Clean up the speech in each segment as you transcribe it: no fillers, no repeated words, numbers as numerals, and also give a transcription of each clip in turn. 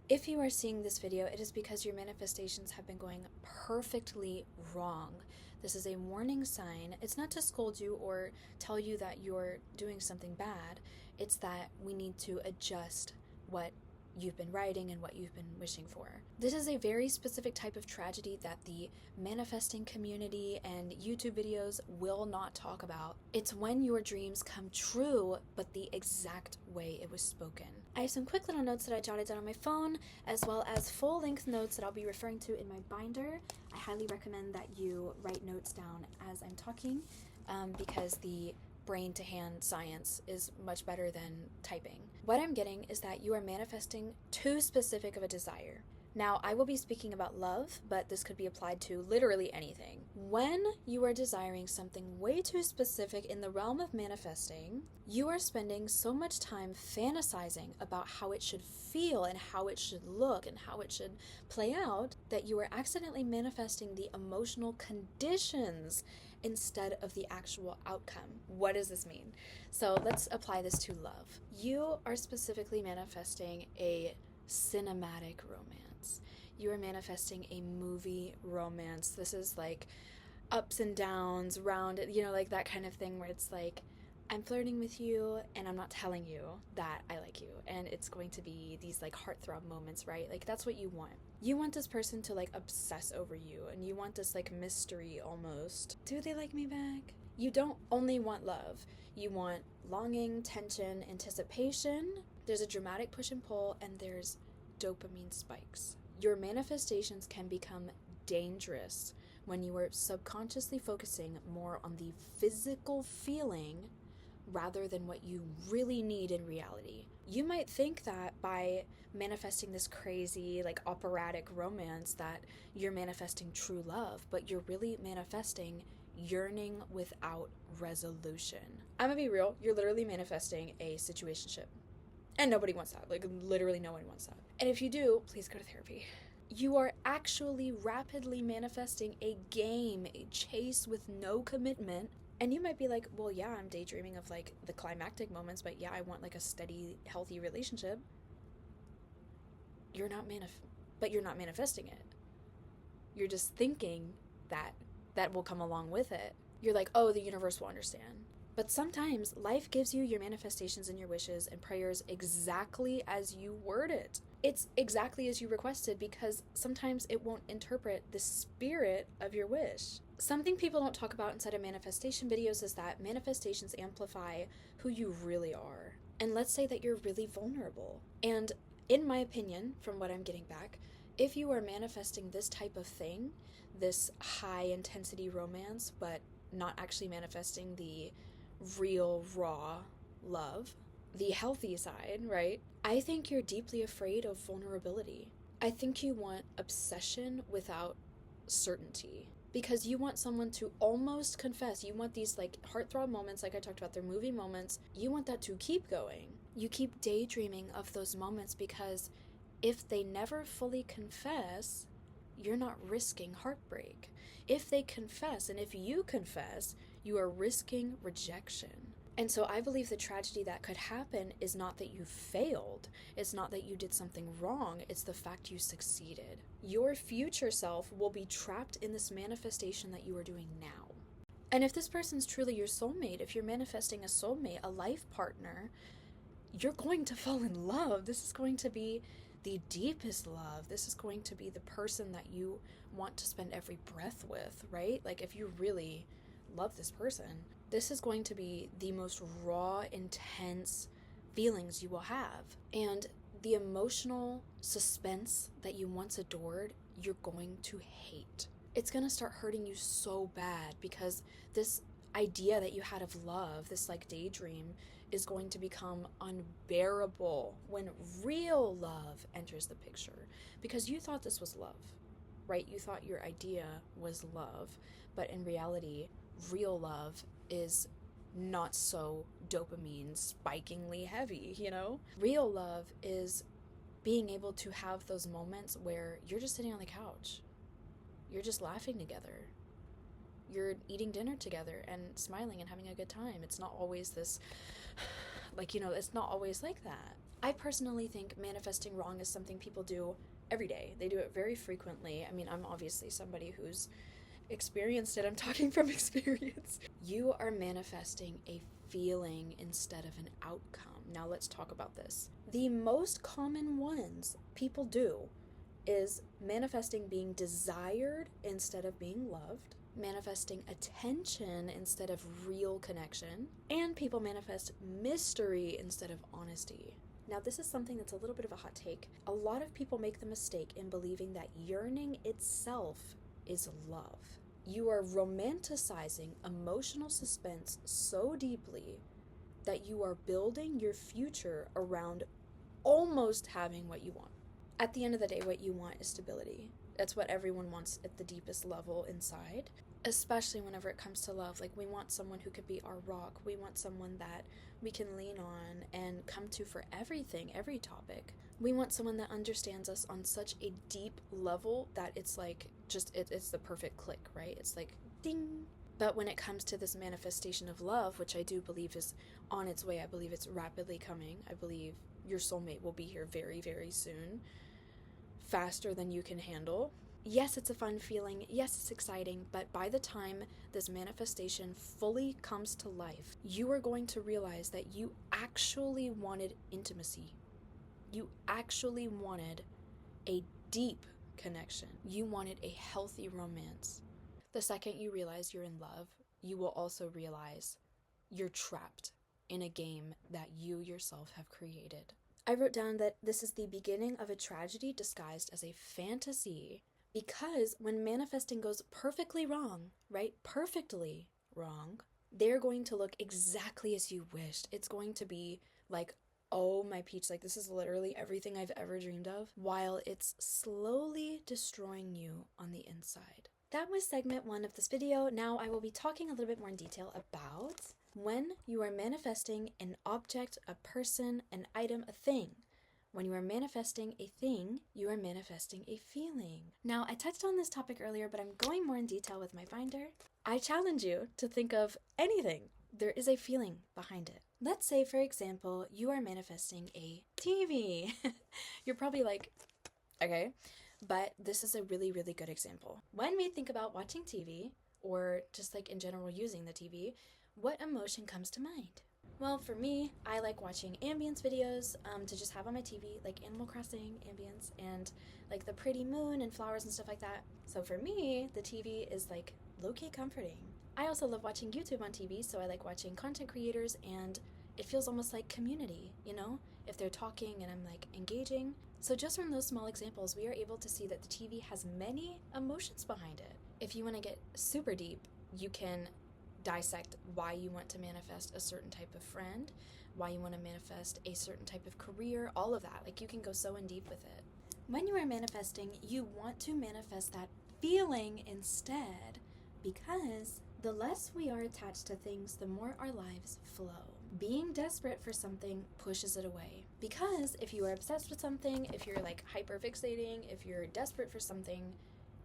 If you are seeing this video, it is because your manifestations have been going perfectly wrong. This is a warning sign. It's not to scold you or tell you that you're doing something bad. It's that we need to adjust what you've been writing and what you've been wishing for. This is a very specific type of tragedy that the manifesting community and YouTube videos will not talk about. It's when your dreams come true, but the exact way it was spoken. I have some quick little notes that I jotted down on my phone, as well as full-length notes that I'll be referring to in my binder. I highly recommend that you write notes down as I'm talking, because the brain-to-hand science is much better than typing. What I'm getting is that you are manifesting too specific of a desire. Now, I will be speaking about love, but this could be applied to literally anything. When you are desiring something way too specific in the realm of manifesting, you are spending so much time fantasizing about how it should feel and how it should look and how it should play out that you are accidentally manifesting the emotional conditions instead of the actual outcome. What does this mean? So let's apply this to love. You are specifically manifesting a cinematic romance. You are manifesting a movie romance. This is like ups and downs, rounded, like that kind of thing where it's like, I'm flirting with you and I'm not telling you that I like you. And it's going to be these like heartthrob moments, right? Like that's what you want. You want this person to like obsess over you and you want this like mystery almost. Do they like me back? You don't only want love. You want longing, tension, anticipation. There's a dramatic push and pull and there's dopamine spikes. Your manifestations can become dangerous when you are subconsciously focusing more on the physical feeling rather than what you really need in reality. You might think that by manifesting this crazy, like operatic romance that you're manifesting true love, but you're really manifesting yearning without resolution. I'm gonna be real, you're literally manifesting a situationship. And nobody wants that. Like, literally no one wants that. And if you do, please go to therapy. You are actually rapidly manifesting a game, a chase with no commitment. And you might be like, well, yeah, I'm daydreaming of like the climactic moments, but yeah, I want like a steady, healthy relationship. You're not manifesting it. You're just thinking that that will come along with it. You're like, oh, the universe will understand. But sometimes life gives you your manifestations and your wishes and prayers exactly as you word it. It's exactly as you requested because sometimes it won't interpret the spirit of your wish. Something people don't talk about inside of manifestation videos is that manifestations amplify who you really are. And let's say that you're really vulnerable. And in my opinion, from what I'm getting back, if you are manifesting this type of thing, this high intensity romance, but not actually manifesting the real, raw love, the healthy side, right? I think you're deeply afraid of vulnerability. I think you want obsession without certainty because you want someone to almost confess. You want these like heartthrob moments, like I talked about, they're movie moments. You want that to keep going. You keep daydreaming of those moments because if they never fully confess, you're not risking heartbreak. If they confess, and if you confess, you are risking rejection. And so I believe the tragedy that could happen is not that you failed. It's not that you did something wrong. It's the fact you succeeded. Your future self will be trapped in this manifestation that you are doing now. And if this person's truly your soulmate, if you're manifesting a soulmate, a life partner, you're going to fall in love. This is going to be the deepest love. This is going to be the person that you want to spend every breath with, right? Like if you really love this person, this is going to be the most raw, intense feelings you will have. And the emotional suspense that you once adored, you're going to hate. It's going to start hurting you so bad because this idea that you had of love, this like daydream, is going to become unbearable when real love enters the picture. Because you thought this was love, right? You thought your idea was love, but in reality, real love is not so dopamine spikingly heavy, Real love is being able to have those moments where you're just sitting on the couch. You're just laughing together. You're eating dinner together and smiling and having a good time. It's not always this, it's not always like that. I personally think manifesting wrong is something people do every day. They do it very frequently. I mean, I'm obviously somebody who's experienced it. I'm talking from experience. You are manifesting a feeling instead of an outcome. Now let's talk about this. The most common ones people do is manifesting being desired instead of being loved, manifesting attention instead of real connection, and people manifest mystery instead of honesty. Now, this is something that's a little bit of a hot take. A lot of people make the mistake in believing that yearning itself is love. You are romanticizing emotional suspense so deeply that you are building your future around almost having what you want. At the end of the day, what you want is stability. That's what everyone wants at the deepest level inside, especially whenever it comes to love. Like, we want someone who could be our rock. We want someone that we can lean on and come to for everything, every topic. We want someone that understands us on such a deep level that it's like it's the perfect click, right? It's like ding. But when it comes to this manifestation of love, which I do believe is on its way, I believe it's rapidly coming. I believe your soulmate will be here very, very soon, faster than you can handle. Yes, it's a fun feeling. Yes, it's exciting. But by the time this manifestation fully comes to life, you are going to realize that you actually wanted intimacy. You actually wanted a deep connection. You wanted a healthy romance. The second you realize you're in love, you will also realize you're trapped in a game that you yourself have created. I wrote down that this is the beginning of a tragedy disguised as a fantasy, because when manifesting goes perfectly wrong, right? Perfectly wrong, they're going to look exactly as you wished. It's going to be like, oh my peach, like this is literally everything I've ever dreamed of, while it's slowly destroying you on the inside. That was segment 1 of this video. Now I will be talking a little bit more in detail about when you are manifesting an object, a person, an item, a thing. When you are manifesting a thing, you are manifesting a feeling. Now, I touched on this topic earlier, but I'm going more in detail with my binder. I challenge you to think of anything. There is a feeling behind it. Let's say, for example, you are manifesting a TV. You're probably like, okay, but this is a really, really good example. When we think about watching TV, or just like in general using the TV, what emotion comes to mind? Well, for me, I like watching ambience videos to just have on my TV, like Animal Crossing ambience and like the pretty moon and flowers and stuff like that. So for me, the TV is like low-key comforting. I also love watching YouTube on TV, so I like watching content creators, and it feels almost like community, you know? If they're talking and I'm like engaging. So just from those small examples, we are able to see that the TV has many emotions behind it. If you want to get super deep, you can dissect why you want to manifest a certain type of friend, why you want to manifest a certain type of career, all of that. Like, you can go so in deep with it. When you are manifesting, you want to manifest that feeling instead, because the less we are attached to things, the more our lives flow. Being desperate for something pushes it away. Because if you are obsessed with something, if you're like hyperfixating, if you're desperate for something,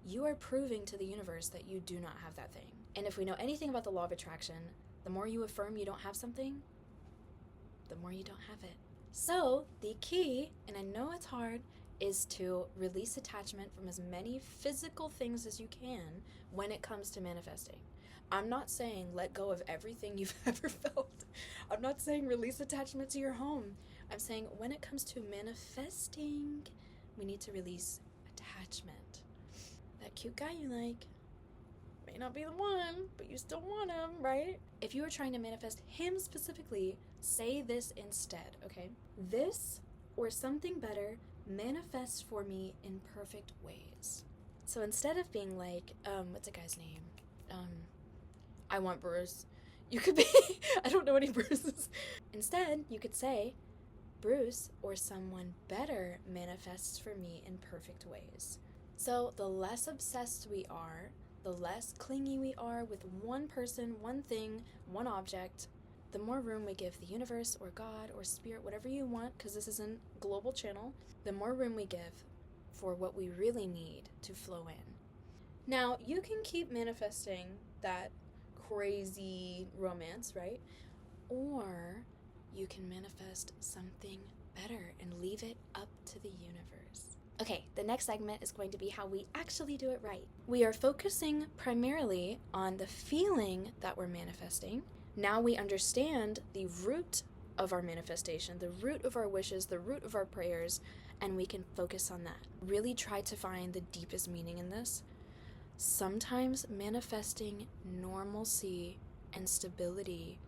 you are proving to the universe that you do not have that thing. And if we know anything about the law of attraction, the more you affirm you don't have something, the more you don't have it. So the key, and I know it's hard, is to release attachment from as many physical things as you can when it comes to manifesting. I'm not saying let go of everything you've ever felt. I'm not saying release attachment to your home. I'm saying when it comes to manifesting, we need to release attachment. That cute guy you like may not be the one, but you still want him, right? If you are trying to manifest him specifically, say this instead, okay? This or something better manifests for me in perfect ways. So instead of being like, what's a guy's name? I want Bruce. You could be, I don't know any Bruces. Instead, you could say, Bruce or someone better manifests for me in perfect ways. So the less obsessed we are, the less clingy we are with one person, one thing, one object, the more room we give the universe or God or spirit, whatever you want, because this is a global channel, the more room we give for what we really need to flow in. Now, you can keep manifesting that crazy romance, right? Or you can manifest something better and leave it up to the universe. Okay, the next segment is going to be how we actually do it right. We are focusing primarily on the feeling that we're manifesting. Now we understand the root of our manifestation, the root of our wishes, the root of our prayers, and we can focus on that. Really try to find the deepest meaning in this. Sometimes manifesting normalcy and stability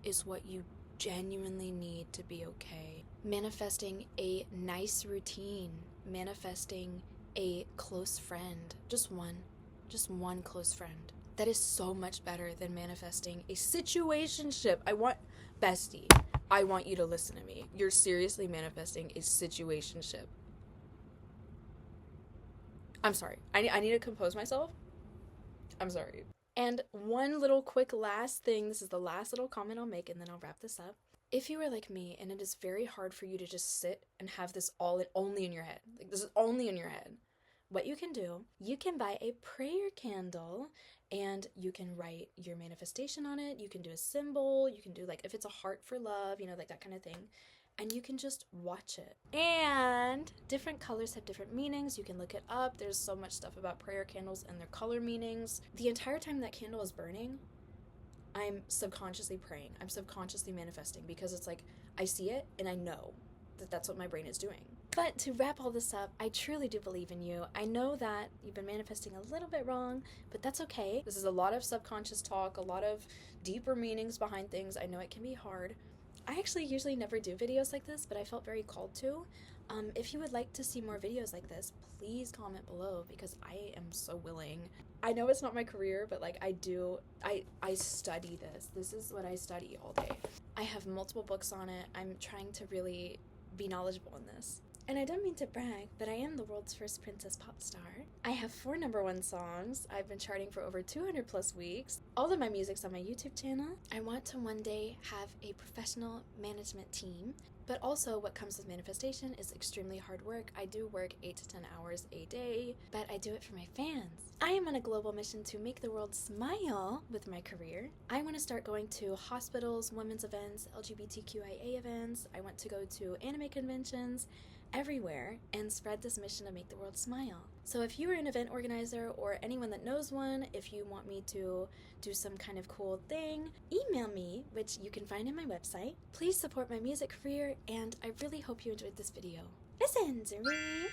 is what you genuinely need to be okay. Manifesting a nice routine, manifesting a close friend, just one close friend. That is so much better than manifesting a situationship. Bestie, I want you to listen to me. You're seriously manifesting a situationship. I'm sorry. I need to compose myself. I'm sorry. And one little quick last thing, this is the last little comment I'll make and then I'll wrap this up. If you are like me and it is very hard for you to just sit and have this only in your head, like this is only in your head, what you can do, you can buy a prayer candle and you can write your manifestation on it. You can do a symbol. You can do like, if it's a heart for love, like that kind of thing. And you can just watch it. And different colors have different meanings. You can look it up. There's so much stuff about prayer candles and their color meanings. The entire time that candle is burning, I'm subconsciously praying. I'm subconsciously manifesting because it's like, I see it and I know that that's what my brain is doing. But to wrap all this up, I truly do believe in you. I know that you've been manifesting a little bit wrong, but that's okay. This is a lot of subconscious talk, a lot of deeper meanings behind things. I know it can be hard. I actually usually never do videos like this, but I felt very called to. If you would like to see more videos like this, please comment below because I am so willing. I know it's not my career, but like I study this. This is what I study all day. I have multiple books on it. I'm trying to really be knowledgeable in this. And I don't mean to brag, but I am the world's first princess pop star. I have 4 #1 songs. I've been charting for over 200 plus weeks. All of my music's on my YouTube channel. I want to one day have a professional management team, but also what comes with manifestation is extremely hard work. I do work 8 to 10 hours a day, but I do it for my fans. I am on a global mission to make the world smile with my career. I want to start going to hospitals, women's events, LGBTQIA events. I want to go to anime conventions, everywhere, and spread this mission to make the world smile. So if you are an event organizer or anyone that knows one, if you want me to do some kind of cool thing, email me, which you can find in my website. Please support my music career, and I really hope you enjoyed this video. Listen to me!